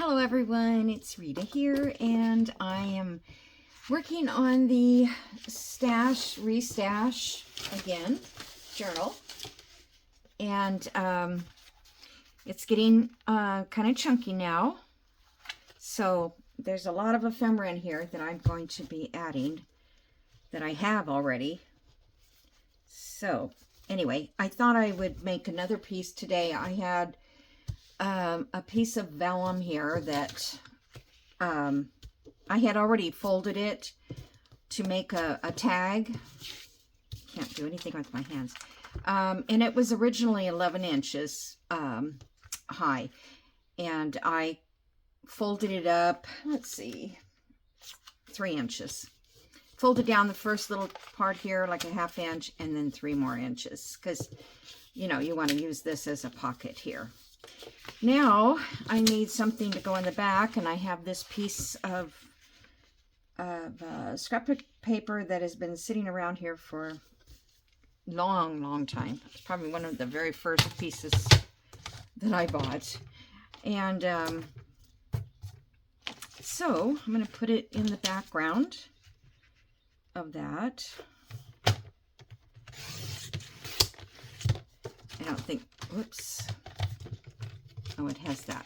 Hello everyone, it's Rita here, and I am working on the Restash Again journal, and it's getting kind of chunky now, so there's a lot of ephemera in here that I'm going to be adding that I have already. So anyway, I thought I would make another piece today. I had a piece of vellum here that I had already folded it to make a tag. Can't do anything with my hands. And it was originally 11 inches high. And I folded it up, let's see, 3 inches. Folded down the first little part here like a 1/2 inch, and then 3 more inches, because, you know, you want to use this as a pocket here. Now I need something to go in the back, and I have this piece of scrapbook paper that has been sitting around here for a long time. It's probably one of the very first pieces that I bought, and so I'm going to put it in the background of that. I don't think, whoops. Oh, it has that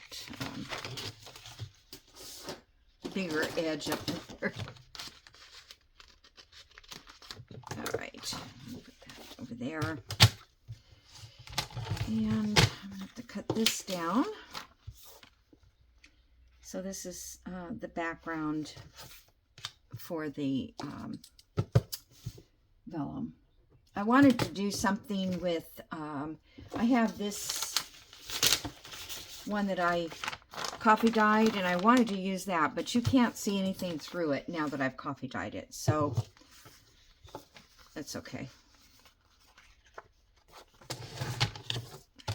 bigger edge up there. All right, put that over there. And I'm going to have to cut this down. So this is the background for the vellum. I wanted to do something with, I have this one that I coffee dyed, and I wanted to use that, but you can't see anything through it now that I've coffee dyed it, so that's okay. I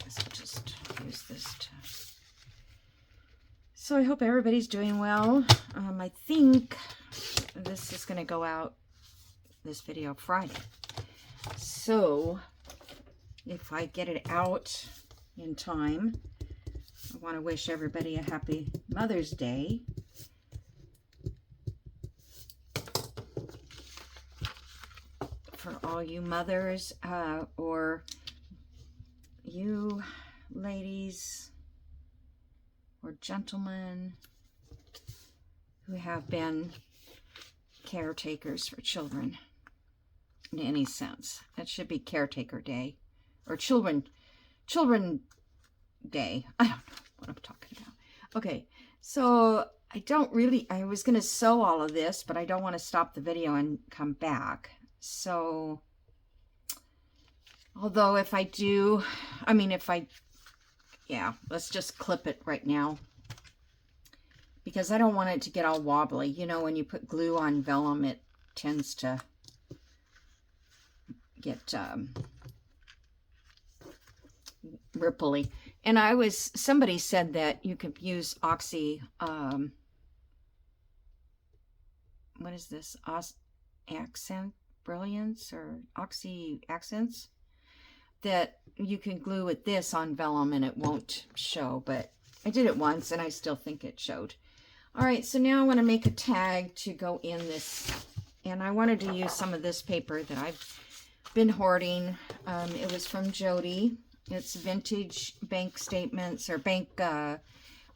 guess I'll just use this to... So I hope everybody's doing well. I think this is going to go out, this video, Friday. So if I get it out in time, I want to wish everybody a happy Mother's Day. For all you mothers, or you ladies or gentlemen who have been caretakers for children in any sense. That should be Caretaker Day, or Children Day. I don't know what I'm talking about. Okay, so I was going to sew all of this, but I don't want to stop the video and come back. So, although if I do, yeah, let's just clip it right now, because I don't want it to get all wobbly. You know, when you put glue on vellum, it tends to get ripply. And somebody said that you could use oxy, what is this? Accent Brilliance, or Oxy Accents, that you can glue with this on vellum and it won't show, but I did it once and I still think it showed. All right, so now I want to make a tag to go in this, and I wanted to use some of this paper that I've been hoarding. It was from Jody. It's vintage bank statements, or bank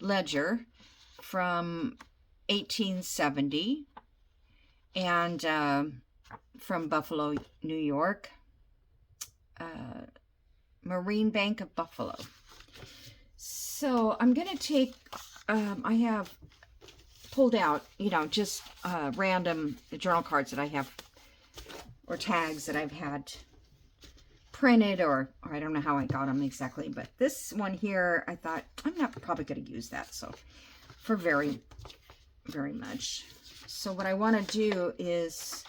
ledger from 1870, and from Buffalo, New York, Marine Bank of Buffalo. So I'm going to take, I have pulled out, you know, just random journal cards that I have, or tags that I've had printed, or I don't know how I got them exactly, but this one here, I thought I'm not probably going to use that, so for very much. So what I want to do is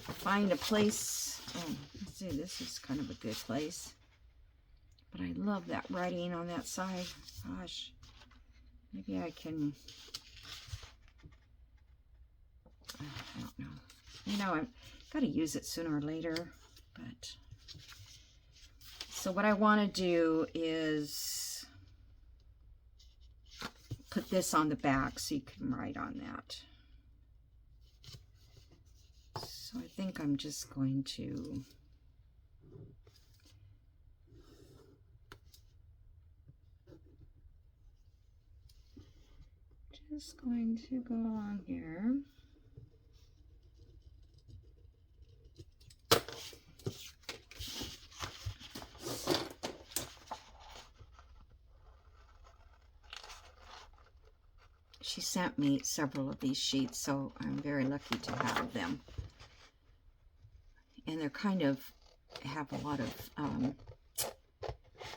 find a place. Oh, let's see, this is kind of a good place, but I love that writing on that side. Gosh, maybe I can, I don't know, you know, I've got to use it sooner or later. But so what I want to do is put put this on the back so you can write on that. So I think I'm just going to go along here. She sent me several of these sheets, so I'm very lucky to have them. And they're kind of have a lot of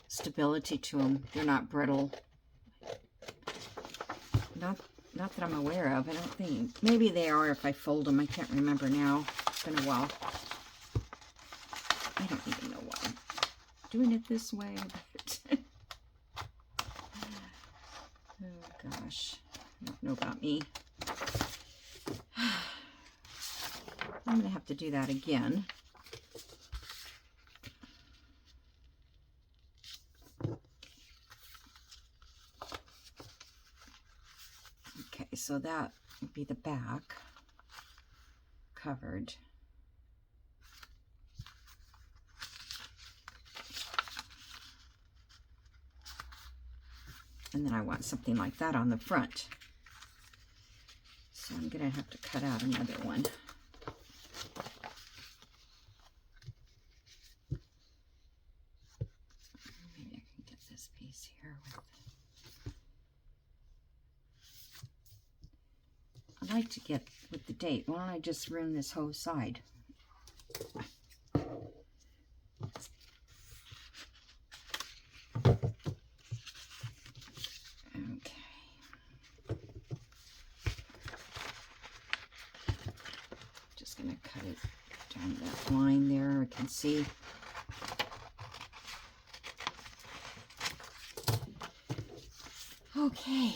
stability to them. They're not brittle. Not that I'm aware of. I don't think. Maybe they are if I fold them. I can't remember now. It's been a while. I don't even know why I'm doing it this way. But oh gosh. I don't know about me. I'm going to have to do that again. Okay, so that would be the back covered. And then I want something like that on the front. So I'm going to have to cut out another one. Maybe I can get this piece here with... I like to get with the date. Why don't I just ruin this whole side? Cut it down that line there. I can see. Okay.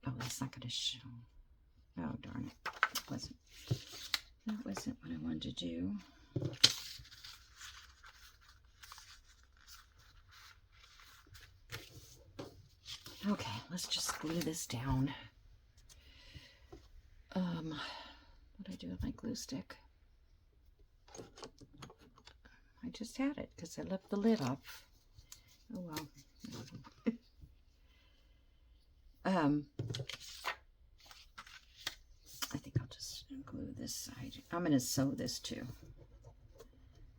Oh, that's not going to show. Oh, darn it. That wasn't what I wanted to do. Okay, let's just glue this down. What did I do with my glue stick? I just had it because I left the lid off. Oh well. I think I'll just glue this side. I'm going to sew this too,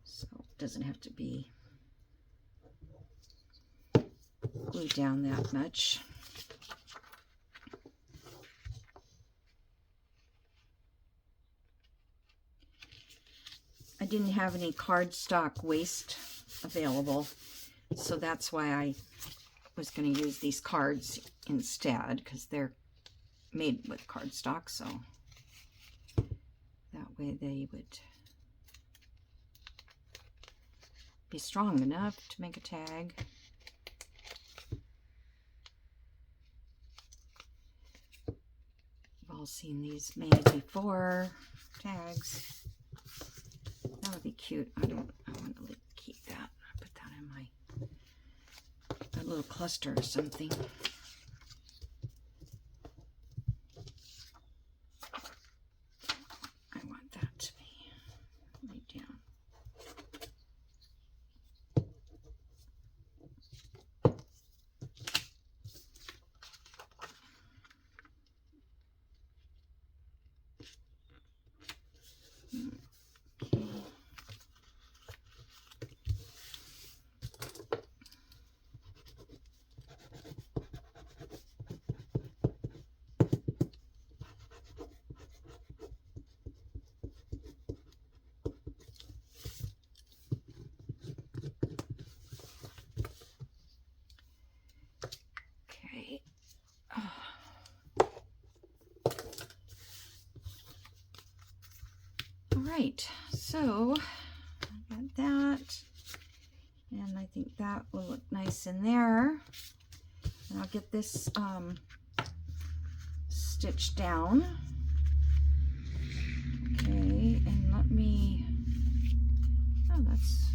so it doesn't have to be glued down that much. I didn't have any cardstock waste available, so that's why I was going to use these cards instead, because they're made with cardstock, so that way they would be strong enough to make a tag. You've all seen these made before, tags. That would be cute. I want to keep that. I put that in my little cluster or something. I want that to be laid down. Right, so I got that, and I think that will look nice in there. And I'll get this stitched down. Okay, and let me, oh, that's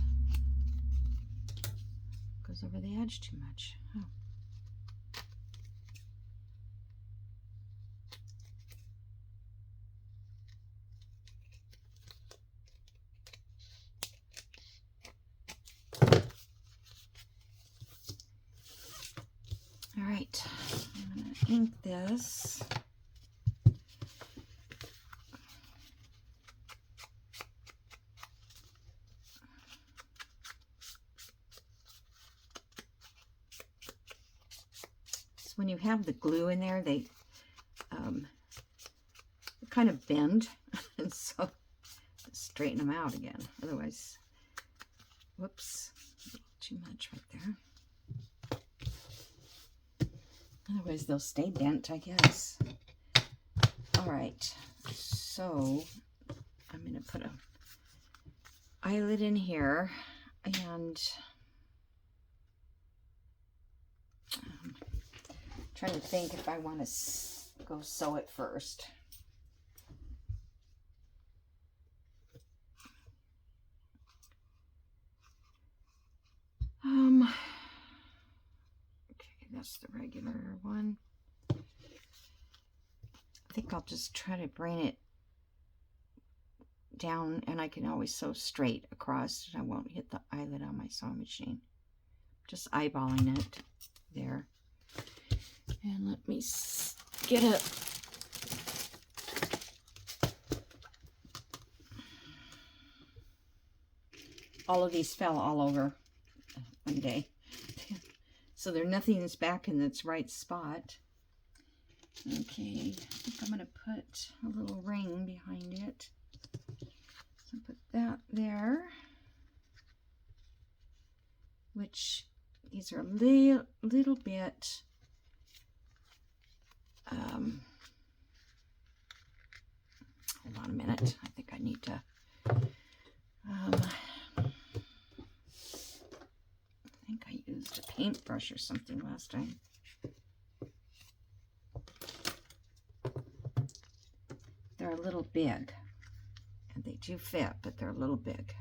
goes over the edge too much. Oh, right, I'm going to ink this. So when you have the glue in there, they kind of bend, and so straighten them out again. Otherwise, whoops, too much right there. Otherwise, they'll stay bent, I guess. All right, so I'm going to put a eyelet in here, and trying to think if I want to go sew it first. Okay, that's the regular one. I think I'll just try to bring it down, and I can always sew straight across, and I won't hit the eyelet on my sewing machine. Just eyeballing it there. And let me get a all of these fell all over one day. So nothing's back in its right spot. Okay, I think I'm going to put a little ring behind it. So put that there. Which these are a little bit hold on a minute. I think I need to I think I used a paintbrush or something last time. They're a little big, and they do fit, but they're a little big.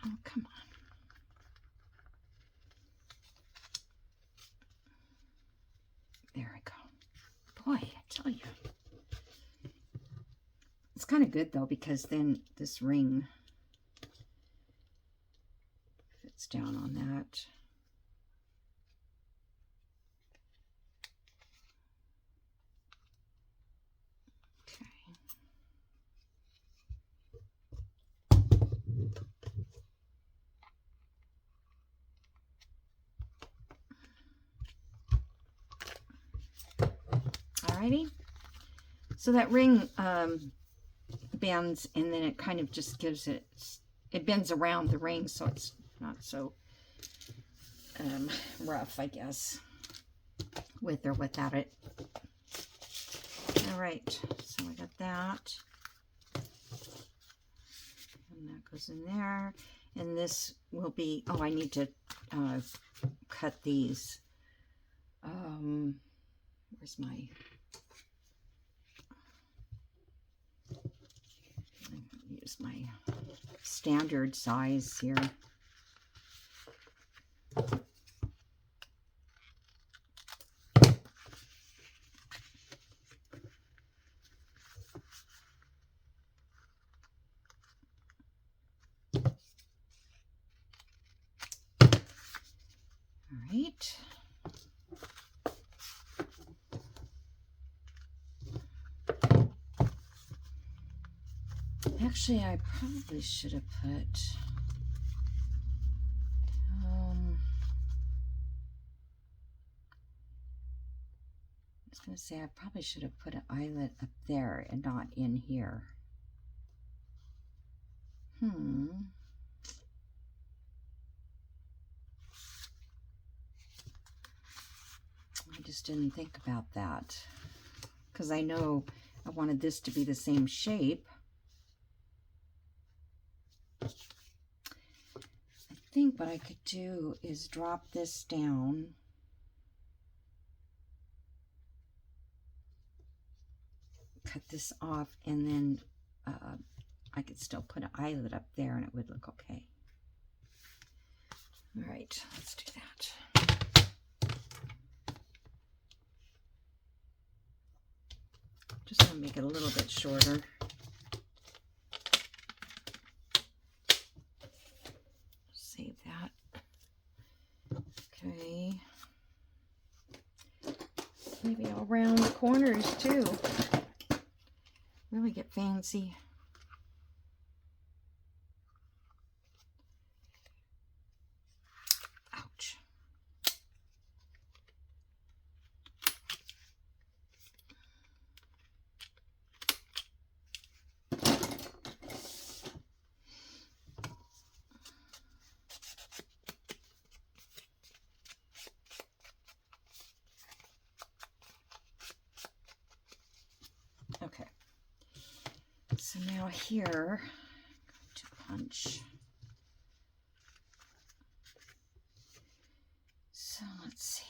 Oh, come on. There we go. Boy, I tell you. It's kind of good, though, because then this ring fits down on that. Alrighty, so that ring bends, and then it kind of just gives it bends around the ring, so it's not so rough, I guess, with or without it. All right, so I got that, and that goes in there, and this will be, oh, I need to cut these. Where's my, use my standard size here. All right. Actually, I probably should have put, I was going to say, I probably should have put an eyelet up there and not in here. I just didn't think about that, because I know I wanted this to be the same shape. I think what I could do is drop this down, cut this off, and then I could still put an eyelet up there and it would look okay. All right, let's do that. Just going to make it a little bit shorter. Save that. Maybe I'll round the corners too. Really get fancy. Ouch. Okay, so now here, I'm going to punch. So let's see,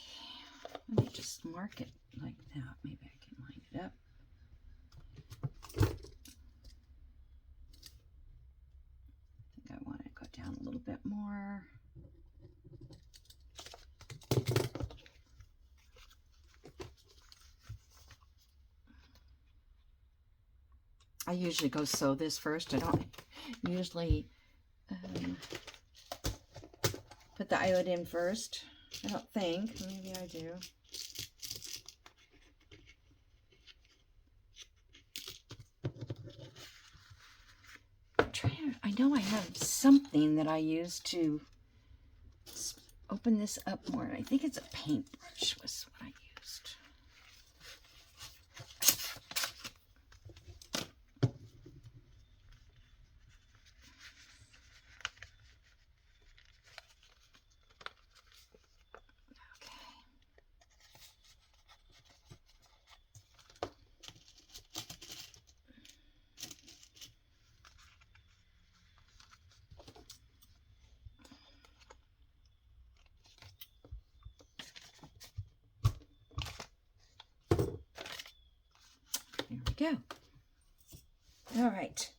let me just mark it like that. Maybe I can line it up. I think I want to go down a little bit more. I usually go sew this first. I don't usually put the eyelet in first. I don't think. Maybe I do. I know I have something that I use to open this up more. I think it's a paintbrush was what I used. There we go. All right.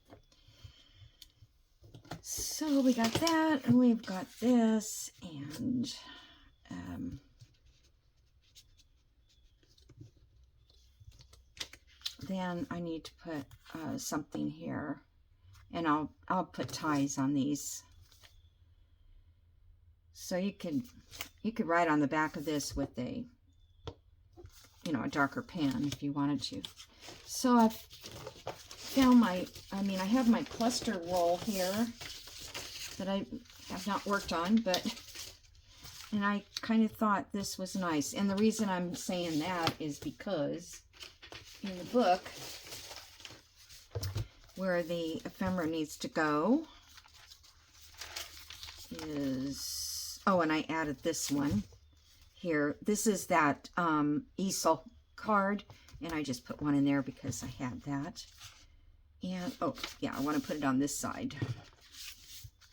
So we got that, and we've got this, and then I need to put something here, and I'll put ties on these. So you could write on the back of this with a a darker pen if you wanted to. So I've found I have my cluster roll here that I have not worked on, and I kind of thought this was nice. And the reason I'm saying that is because in the book where the ephemera needs to go is, oh, and I added this one here. This is that easel card, and I just put one in there because I had that. And oh yeah, I want to put it on this side.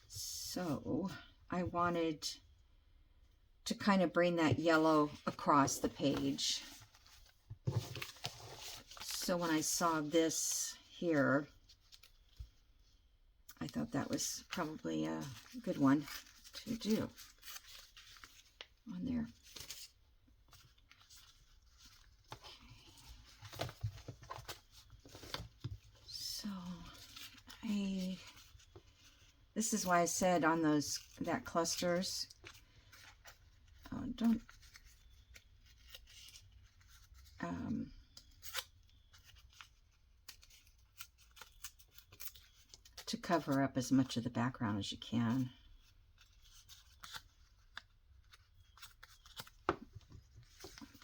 So I wanted to kind of bring that yellow across the page. So when I saw this here, I thought that was probably a good one to do on there. So this is why I said on that clusters, don't to cover up as much of the background as you can. Put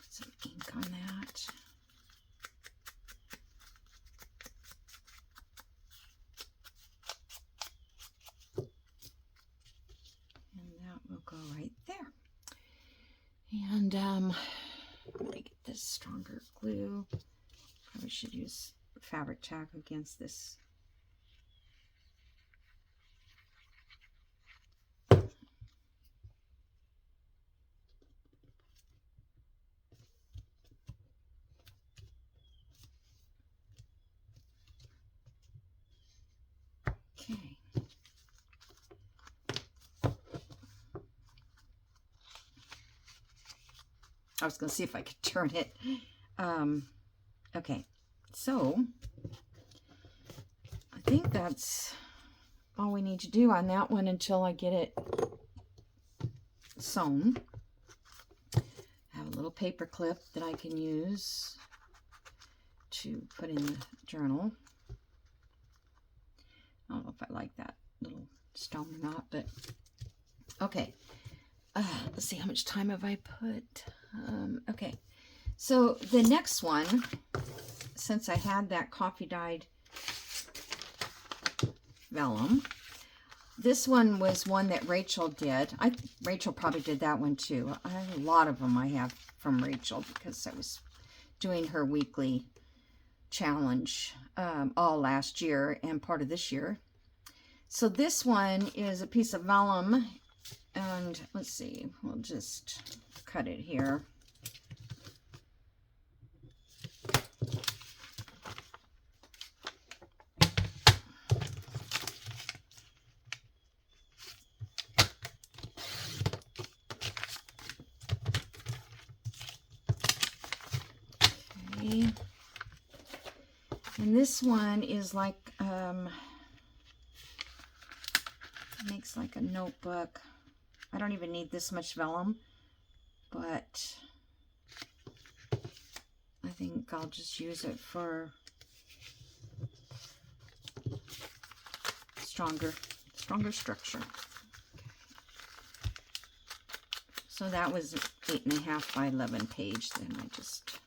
some ink on that. And that will go right there. And let me get this stronger glue. Probably should use fabric tack against this. Okay. I was going to see if I could turn it. Okay, so I think that's all we need to do on that one until I get it sewn. I have a little paper clip that I can use to put in the journal. I don't know if I like that little stone or not, but okay. Let's see, how much time have I put? Okay, so the next one, since I had that coffee dyed vellum, this one was one that Rachel did. Rachel probably did that one too. I have a lot of them I have from Rachel because I was doing her weekly challenge all last year and part of this year. So this one is a piece of vellum, and let's see, we'll just cut it here. Okay. And this one is like, makes like a notebook. I don't even need this much vellum, but I think I'll just use it for stronger structure. So that was 8.5 by 11 page. Then I just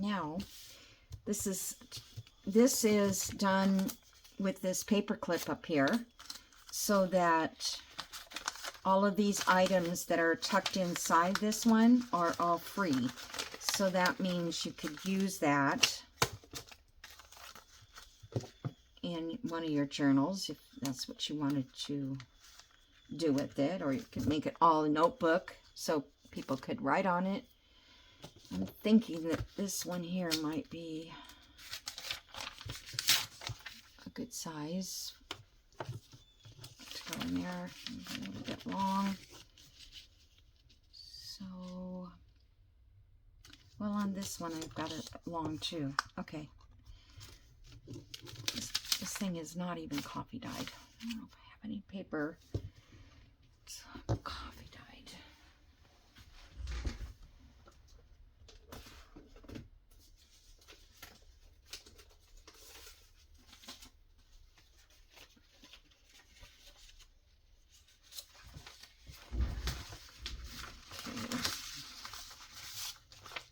now this is done with this paper clip up here, so that all of these items that are tucked inside this one are all free. So that means you could use that in one of your journals if that's what you wanted to do with it, or you could make it all a notebook so people could write on it. I'm thinking that this one here might be a good size to go in there. A little bit long. So, well, on this one I've got it long too. Okay. This thing is not even coffee dyed. I don't know if I have any paper. It's coffee dyed.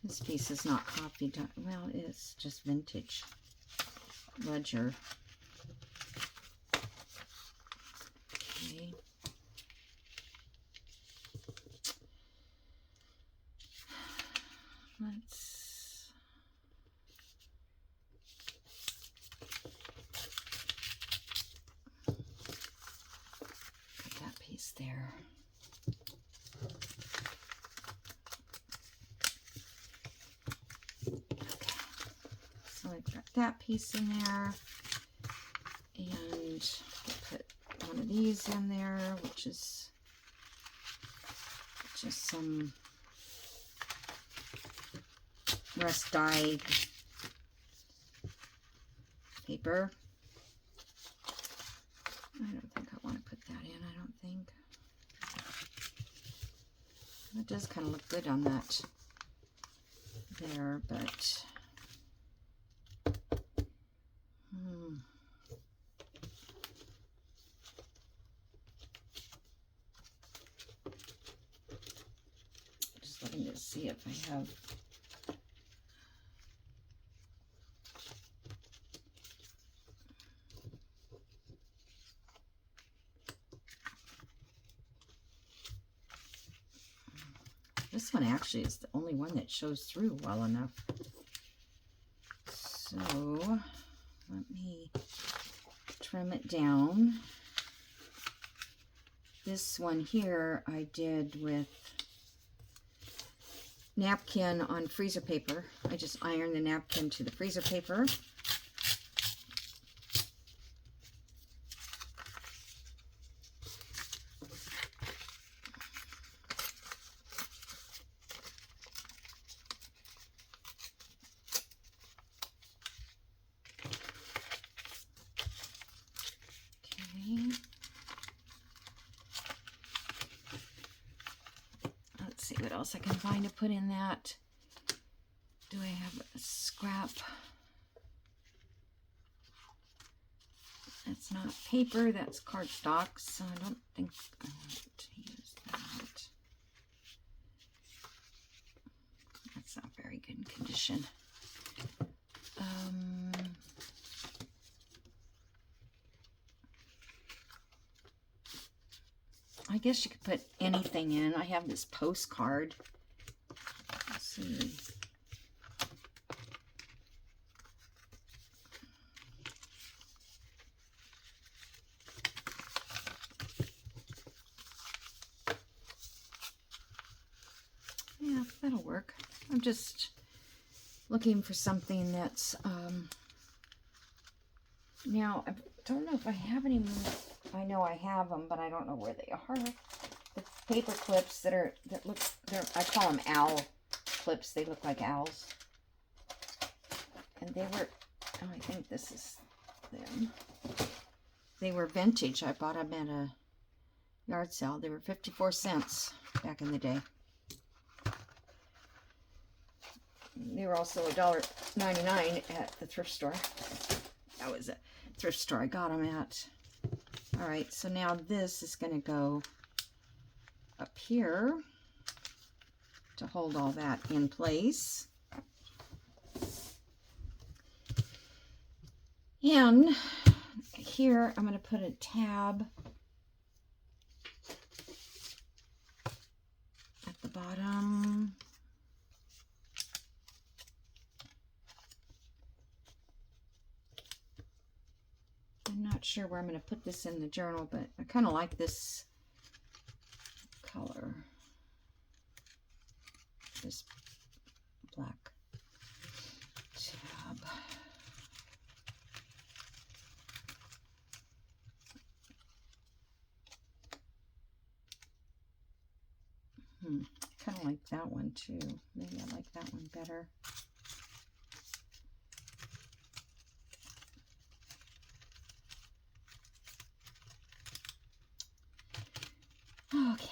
This piece is not coffee dyed. Well, it's just vintage ledger. Okay. Let's put that piece there. So I've got that piece in there, and put one of these in there, which is just some rust dyed paper. I don't think I want to put that in, I don't think. It does kind of look good on that there, but just looking to see if I have this one. Actually is the only one that shows through well enough. So let me trim it down. This one here I did with napkin on freezer paper. I just ironed the napkin to the freezer paper. see what else I can find to put in that. Do I have a scrap? That's not paper, that's cardstock, so I don't think I want to use that. That's not very good condition. I guess you could put anything in. I have this postcard. Let's see. Yeah, that'll work. I'm just looking for something that's, now, I don't know if I have any more. I know I have them, but I don't know where they are. The paper clips that look, I call them owl clips. They look like owls. And they were, oh, I think this is them. They were vintage. I bought them at a yard sale. They were 54 cents back in the day. They were also $1.99 at the thrift store. That was a thrift store I got them at. All right, so now this is going to go up here to hold all that in place. And here I'm going to put a tab at the bottom. I'm not sure where I'm going to put this in the journal, but I kind of like this color. This black tab. Kind of like that one too. Maybe I like that one better. Okay.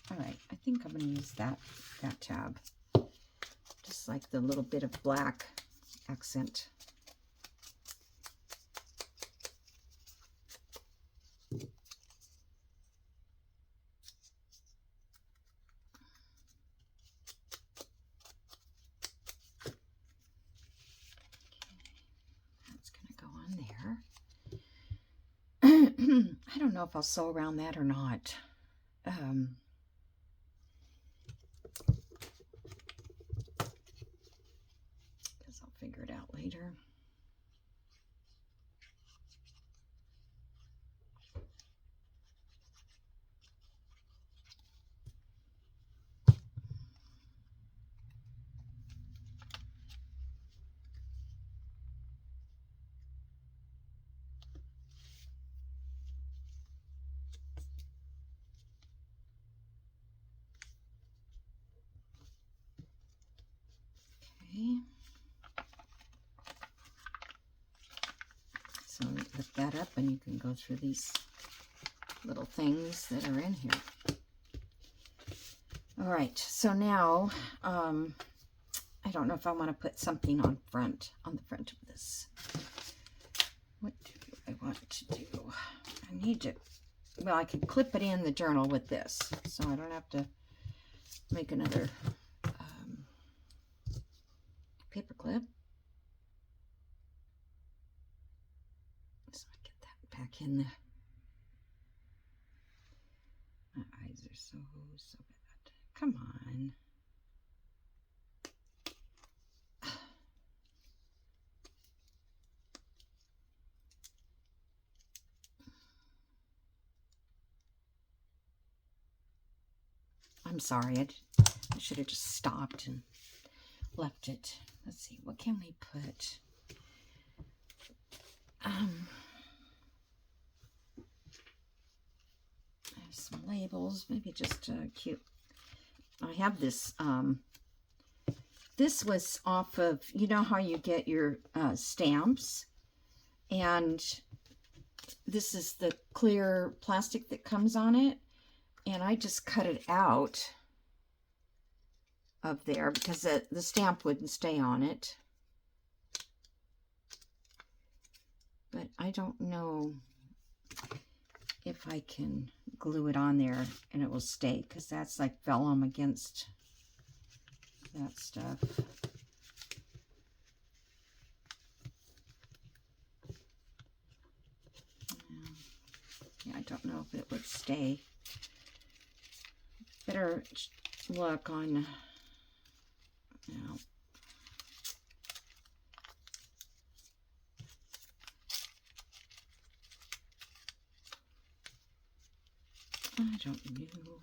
All right, I think I'm going to use that tab. Just like the little bit of black accent. I don't know if I'll sew around that or not. Guess I'll figure it out later. Okay. So lift that up and you can go through these little things that are in here. All right, so now I don't know if I want to put something on the front of this. What do I want to do? I need to, well, I could clip it in the journal with this, so I don't have to make another paper clip. So I get that back in there. My eyes are so bad. Come on. I'm sorry. I should have just stopped and left it. Let's see. What can we put? I have some labels. Maybe just cute. I have this. This was off of, you know how you get your stamps, and this is the clear plastic that comes on it. And I just cut it out of there because the stamp wouldn't stay on it. But I don't know if I can glue it on there and it will stay, because that's like vellum against that stuff. Yeah, I don't know if it would stay. Better look on, you know. I don't know.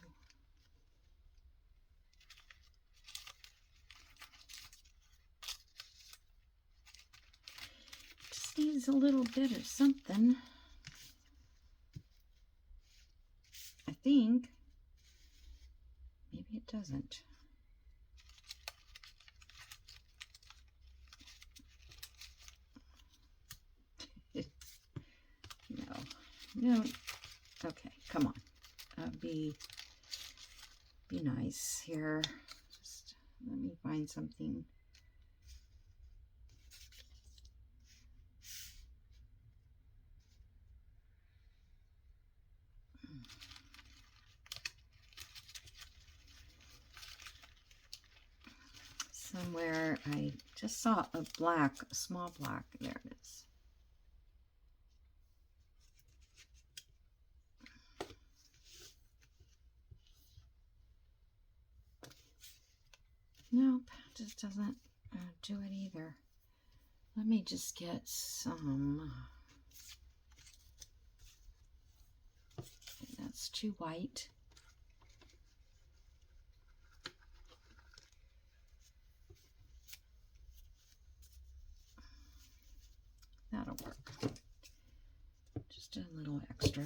Just needs a little bit of something. I think. Maybe it doesn't. No. Okay, come on. Be nice here. Just let me find something. Somewhere I just saw a black, a small black. There it is. Nope, just doesn't do it either. Let me just get some. That's too white. That'll work. Just a little extra.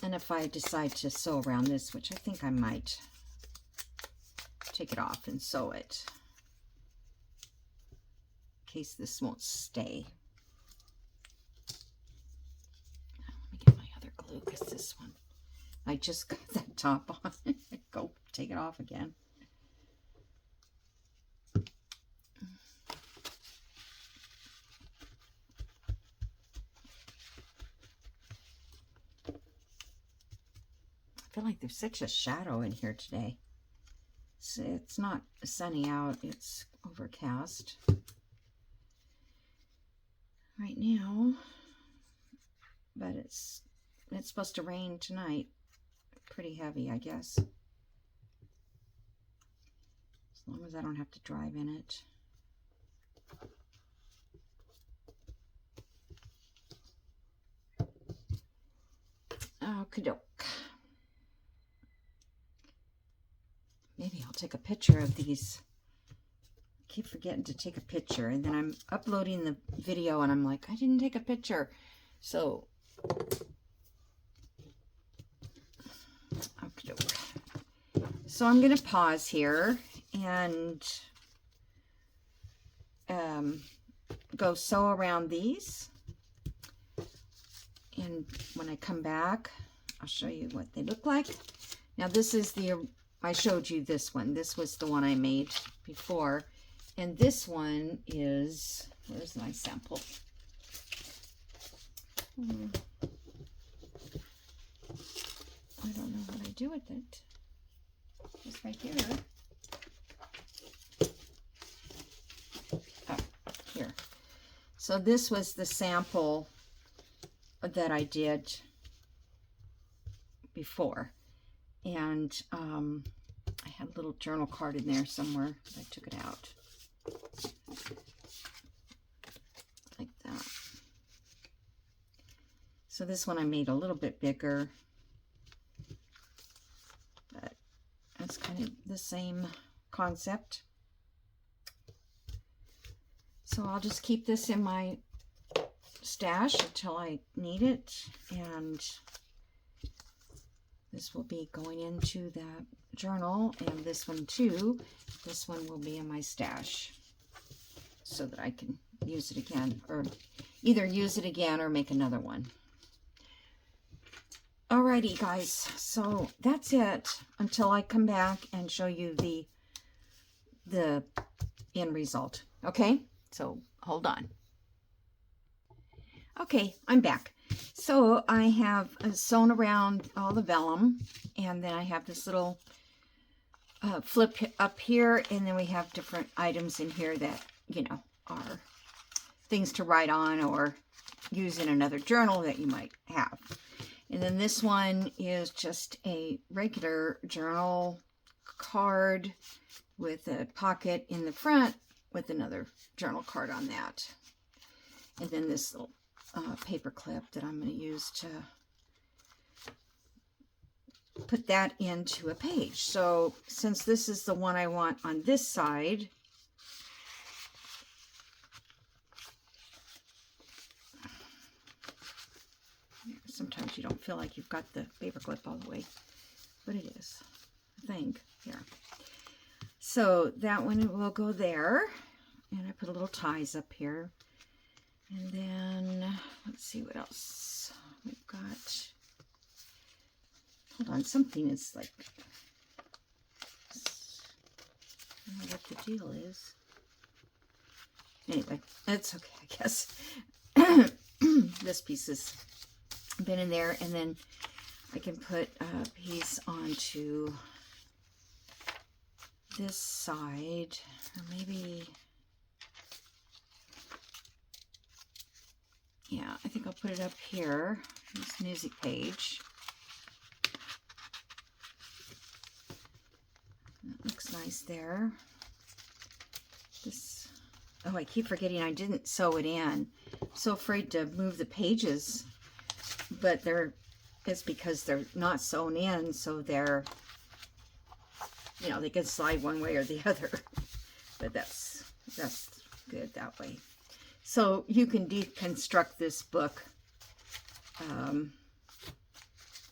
And if I decide to sew around this, which I think I might, take it off and sew it in case this won't stay. Let me get my other glue, because this one, I just got that top on. Go take it off again. I feel like there's such a shadow in here today. So it's not sunny out, it's overcast right now, but it's supposed to rain tonight. Pretty heavy, I guess. As long as I don't have to drive in it. Okey-doke. Maybe I'll take a picture of these. I keep forgetting to take a picture, and then I'm uploading the video and I'm like, I didn't take a picture. So, so I'm going to pause here and go sew around these. And when I come back, I'll show you what they look like. Now this is I showed you this one. This was the one I made before. And this one is, where's my sample? I don't know what I do with it. It's right here. Oh, here. So this was the sample that I did before. And I had a little journal card in there somewhere, but I took it out. Like that. So this one I made a little bit bigger, but that's kind of the same concept. So I'll just keep this in my stash until I need it, and this will be going into that journal, and this one too. This one will be in my stash so that I can use it again, or either use it again or make another one. Alrighty, guys, so that's it until I come back and show you the end result. Okay, so hold on. Okay, I'm back. So I have sewn around all the vellum, and then I have this little flip up here, and then we have different items in here that, you know, are things to write on or use in another journal that you might have. And then this one is just a regular journal card with a pocket in the front with another journal card on that. And then this little paper clip that I'm going to use to put that into a page. So since this is the one I want on this side, sometimes you don't feel like you've got the paper clip all the way, but it is, I think. Here. So that one will go there, and I put a little ties up here. And then, let's see what else we've got. Hold on, something is like, I don't know what the deal is. Anyway, it's okay, I guess. This piece has been in there, and then I can put a piece onto this side, or maybe, yeah, I think I'll put it up here, this music page. That looks nice there. This, oh, I keep forgetting I didn't sew it in. I'm so afraid to move the pages, but it's because they're not sewn in, so they're, you know, they can slide one way or the other. But that's good that way. So you can deconstruct this book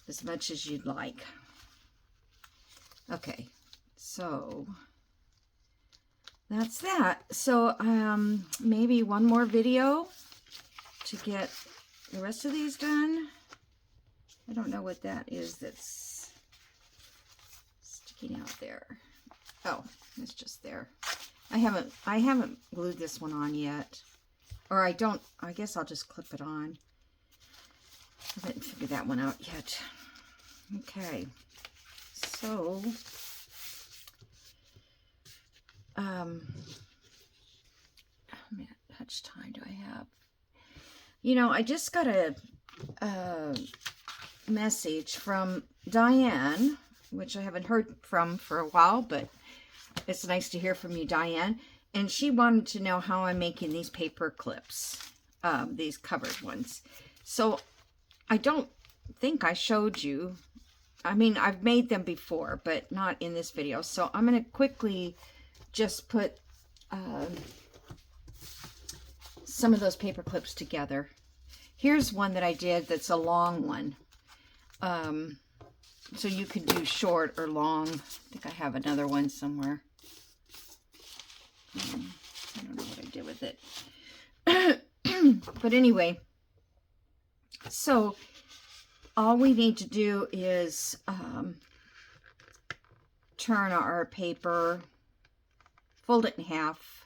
as much as you'd like. Okay, so that's that. So maybe one more video to get the rest of these done. I don't know what that is that's sticking out there. Oh, it's just there. I haven't glued this one on yet. Or I guess I'll just clip it on. I haven't figured that one out yet. Okay. So how much time do I have? You know, I just got a message from Diane, which I haven't heard from for a while, but it's nice to hear from you, Diane. And she wanted to know how I'm making these paper clips, these covered ones. So I don't think I showed you. I mean, I've made them before, but not in this video. So I'm going to quickly just put some of those paper clips together. Here's one that I did that's a long one. So you could do short or long. I think I have another one somewhere. I don't know what I did with it. But anyway, so all we need to do is turn our paper, fold it in half.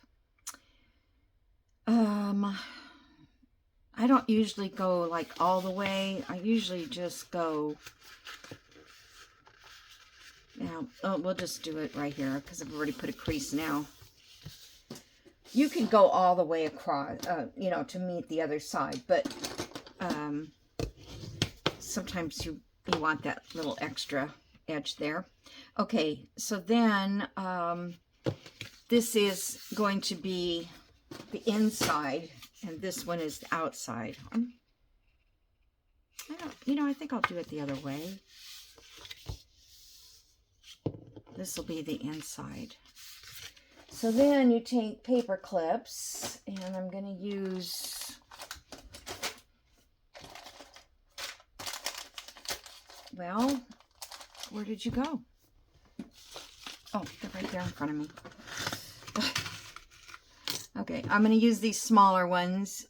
I don't usually go like all the way. I usually just go, we'll just do it right here because I've already put a crease now. You can go all the way across, you know, to meet the other side, but sometimes you want that little extra edge there. Okay, so then this is going to be the inside, and this one is the outside. I think I'll do it the other way. This will be the inside. So then you take paper clips, and I'm going to use, well, where did you go? Oh, they're right there in front of me. Okay, I'm going to use these smaller ones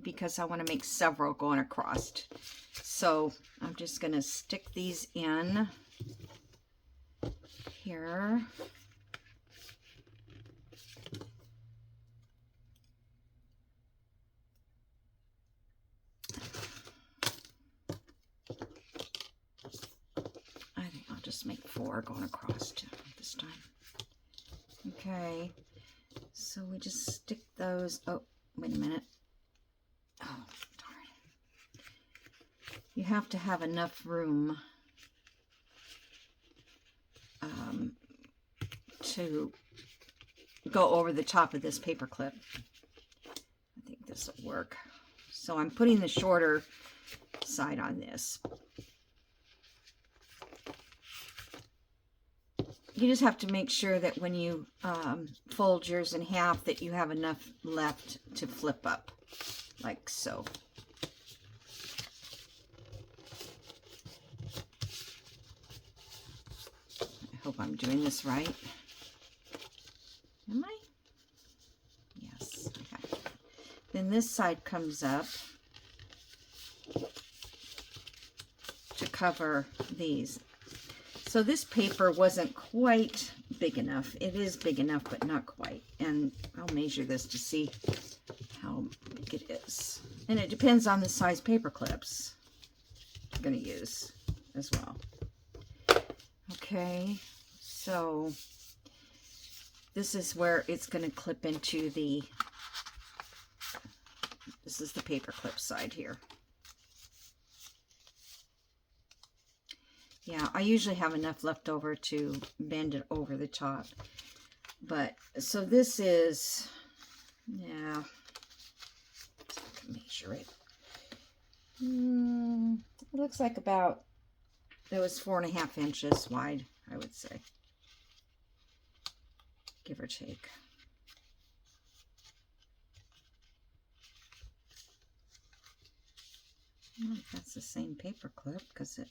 because I want to make several going across. So I'm just going to stick these in here. I think I'll just make 4 going across this time. Okay, so we just stick those. Oh, wait a minute. Oh, darn. You have to have enough room to go over the top of this paper clip. I think this will work. So I'm putting the shorter side on this. You just have to make sure that when you fold yours in half that you have enough left to flip up, like so. I hope I'm doing this right. Am I? Yes. Okay. Then this side comes up to cover these. So this paper wasn't quite big enough. It is big enough, but not quite. And I'll measure this to see how big it is. And it depends on the size paper clips I'm going to use as well. Okay, so this is where it's going to clip into the, this is the paper clip side here. Yeah, I usually have enough left over to bend it over the top. But, so this is, yeah, measure it. It looks like about, it was 4.5 inches wide, I would say. Give or take. I don't know if that's the same paper clip, because it...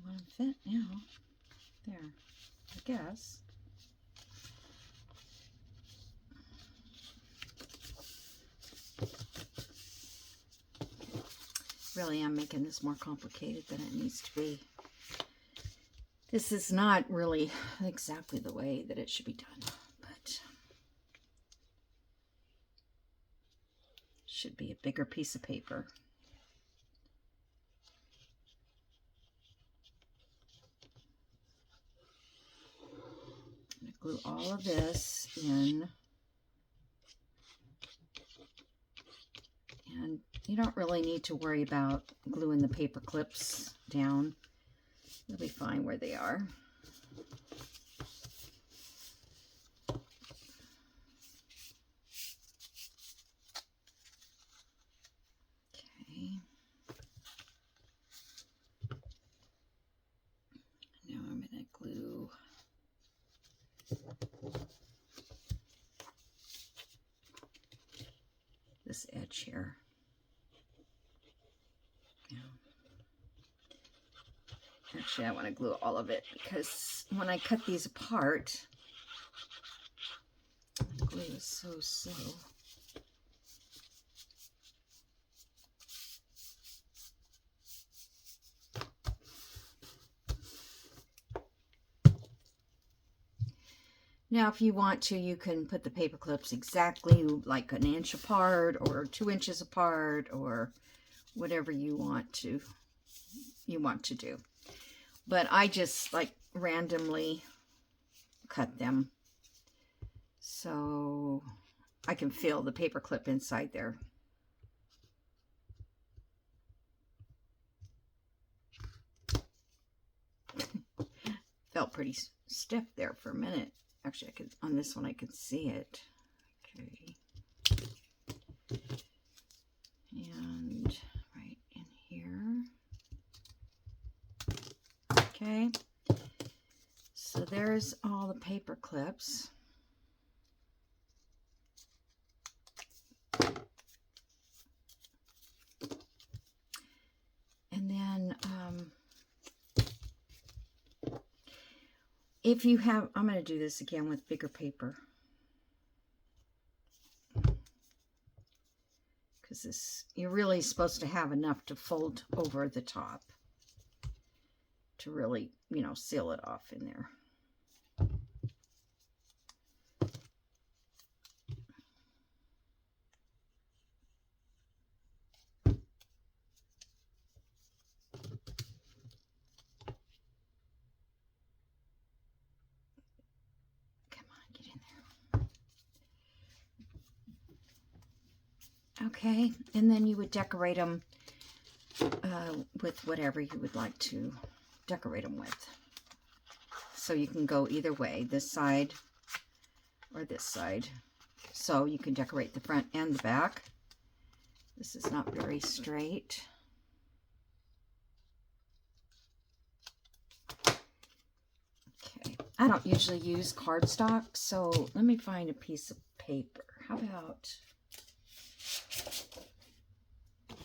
Won't fit now. There, I guess. Really, I'm making this more complicated than it needs to be. This is not really exactly the way that it should be done, but should be a bigger piece of paper. I'm going to glue all of this in. And you don't really need to worry about gluing the paper clips down. They'll be fine where they are. Okay. Now I'm going to glue this edge here. Actually, I want to glue all of it because when I cut these apart, the glue is so slow. Now, if you want to, you can put the paper clips exactly like 1 inch apart or 2 inches apart or whatever you want to do. But I just like randomly cut them so I can feel the paper clip inside there. Felt pretty stiff there for a minute. Actually, I could, on this one I could see it. Okay. And right in here. Okay. So there's all the paper clips. If you have, I'm going to do this again with bigger paper. Because this, you're really supposed to have enough to fold over the top to really, you know, seal it off in there. Come on, get in there. Okay, and then you would decorate them with whatever you would like to decorate them with. So you can go either way, this side or this side. So you can decorate the front and the back. This is not very straight. Okay, I don't usually use cardstock, so let me find a piece of paper. How about,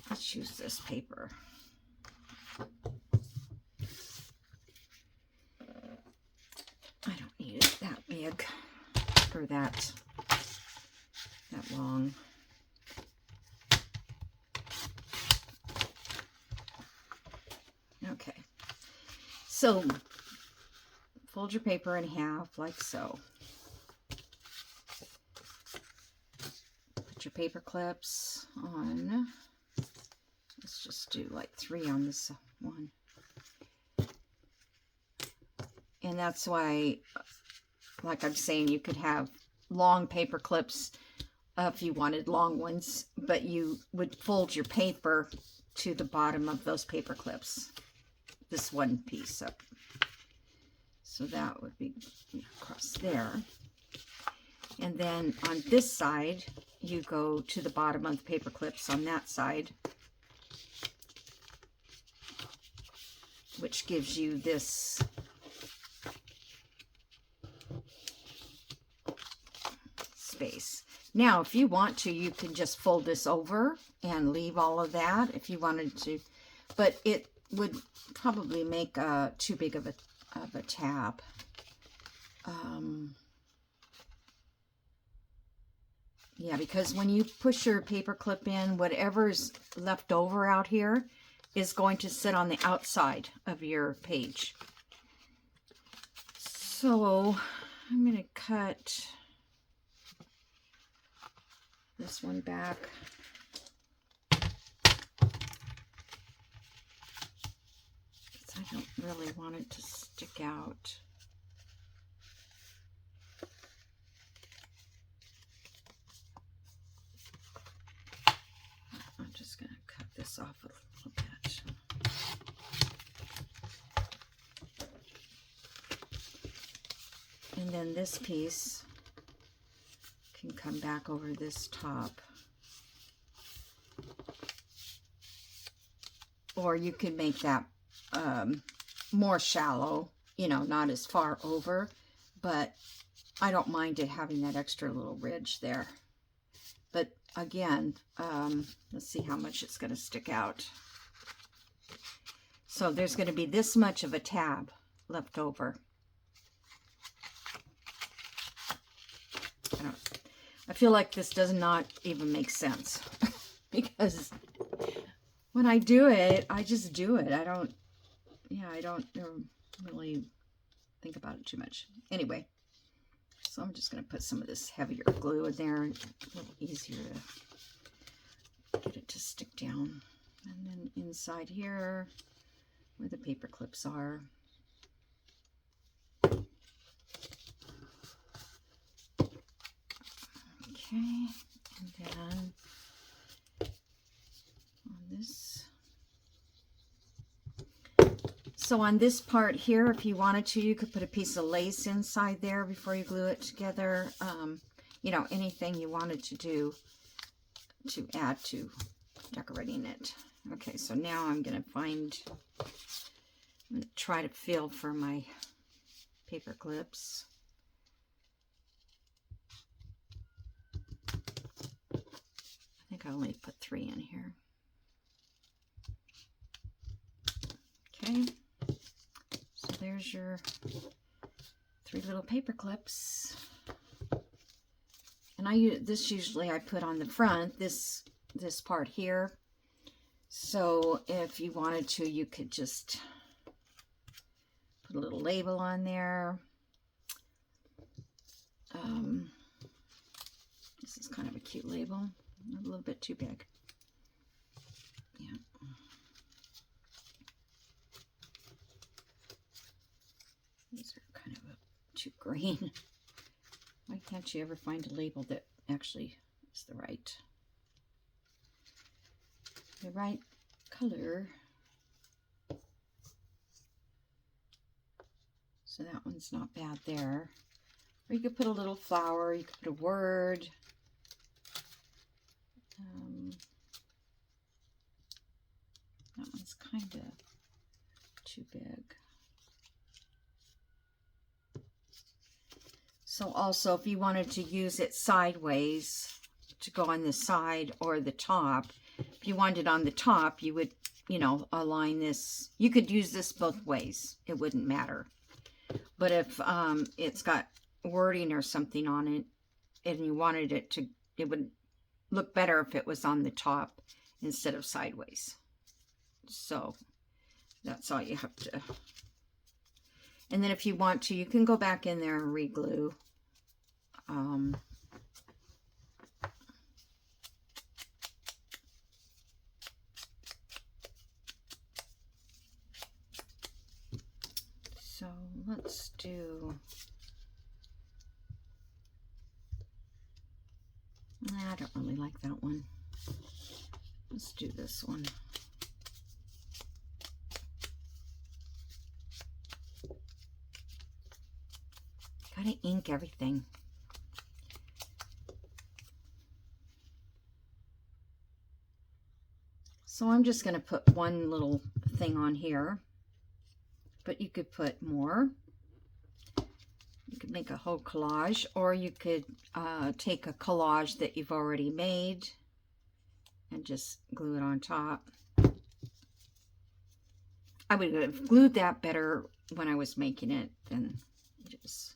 let's use this paper. I don't need it that big or that long. Okay, so fold your paper in half like so. Put your paper clips on. Let's just do like 3 on this one. And that's why, like I'm saying, you could have long paper clips if you wanted long ones, but you would fold your paper to the bottom of those paper clips. This one piece up. So that would be across there. And then on this side, you go to the bottom of the paper clips on that side, which gives you this space. Now, if you want to, you can just fold this over and leave all of that if you wanted to, but it would probably make too big of a tab. Yeah, because when you push your paper clip in, whatever's left over out here is going to sit on the outside of your page. So I'm going to cut this one back. I don't really want it to stick out. I'm just going to cut this off a little bit. And then this piece can come back over this top. Or you could make that more shallow, you know, not as far over, but I don't mind it having that extra little ridge there. But again, let's see how much it's going to stick out. So there's going to be this much of a tab left over. I feel like this does not even make sense because when I do it, I just do it. I don't really think about it too much. Anyway, so I'm just going to put some of this heavier glue in there. A little easier to get it to stick down. And then inside here, where the paper clips are. Okay, and then on this. So on this part here, if you wanted to, you could put a piece of lace inside there before you glue it together. You know, anything you wanted to do to add to decorating it. Okay, so now I'm going to try to feel for my paper clips. I think I only put 3 in here. Okay, so there's your 3 little paper clips. And I use this, usually I put on the front, this part here. So if you wanted to, you could just put a little label on there. This is kind of a cute label, a little bit too big. Yeah. These are kind of too green. Why can't you ever find a label that actually is the right color? So that one's not bad there. Or you could put a little flower, you could put a word. That one's kind of too big. So also, if you wanted to use it sideways to go on the side or the top, if you wanted it on the top, you would, you know, align this. You could use this both ways. It wouldn't matter. But if it's got wording or something on it and you wanted it to, it would look better if it was on the top instead of sideways. So that's all you have to. And then if you want to, you can go back in there and re-glue. So let's do, I don't really like that one. Let's do this one. Gotta ink everything. So I'm just gonna put one little thing on here, but you could put more. You could make a whole collage, or you could take a collage that you've already made and just glue it on top. I would have glued that better when I was making it than just.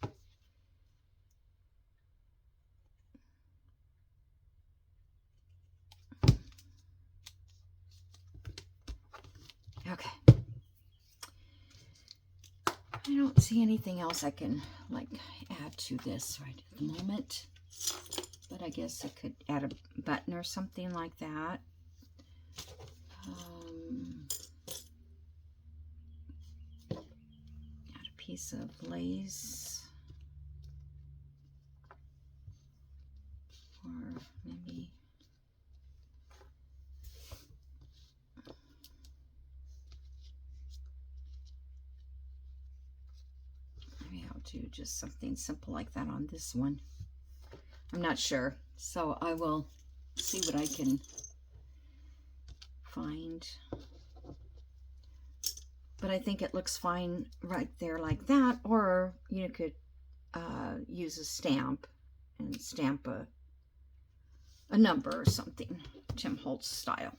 Okay. I don't see anything else I can like add to this right at the moment, but I guess I could add a button or something like that. Add a piece of lace, or maybe I'll do just something simple like that on this one. I'm not sure, so I will see what I can find. But I think it looks fine right there like that, or you could use a stamp and stamp a number or something, Tim Holtz style.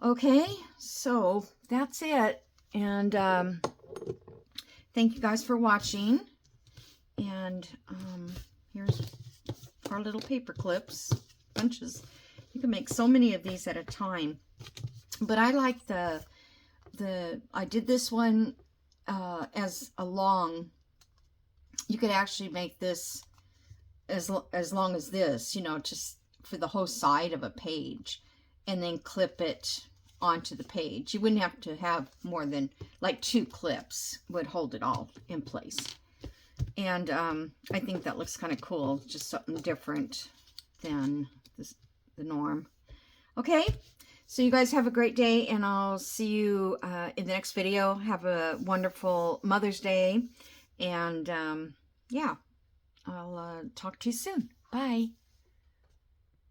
Okay, so that's it, and thank you guys for watching. And here's our little paper clips, bunches. You can make so many of these at a time. But I like I did this one as a long. You could actually make this as long as this, you know, just for the whole side of a page, and then clip it onto the page. You wouldn't have to have more than like 2 clips would hold it all in place. And I think that looks kind of cool, just something different than the norm. Okay, so you guys have a great day, and I'll see you in the next video. Have a wonderful Mother's Day, and yeah, I'll talk to you soon. Bye.